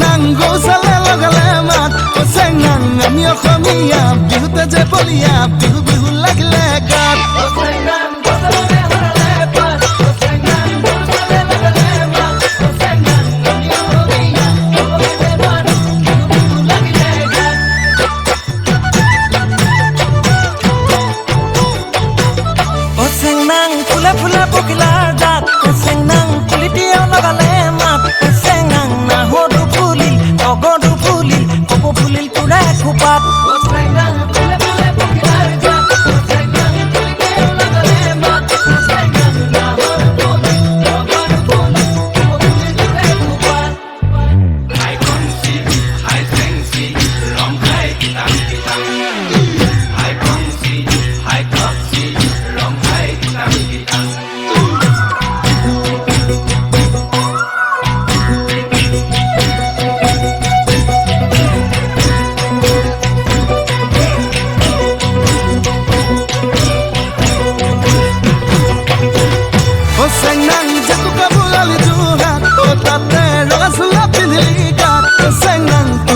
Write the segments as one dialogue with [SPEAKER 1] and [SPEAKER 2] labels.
[SPEAKER 1] চেংনাং গৌচালে লগালে মাত ও চেংনাং আমি অসমীয়া বিহুতে যে বলিয়া বিহু বিহু লাগিলে গাত
[SPEAKER 2] ফুলে ফুলে পখিলাৰ জাত চেংনাং পুলিটিয়া লগালে মাত চেংনাং নাহৰটো ফুলিল অগৰটো ফুলিল কপৌ ফুলিল তোৰে খোপাত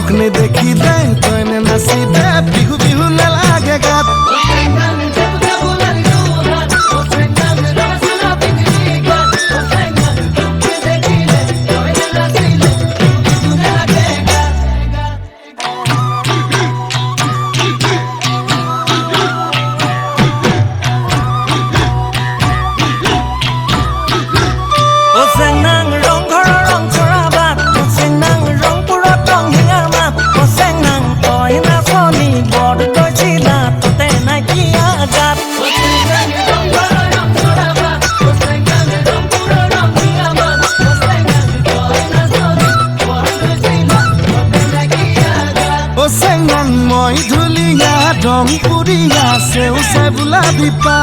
[SPEAKER 1] তোকনে দেখি দে তইনে নাচি দে বিহু বিহু নালাগে গাত মই ধুলিয়া ৰং পুৰিয়া সেউছে বোলা বিপা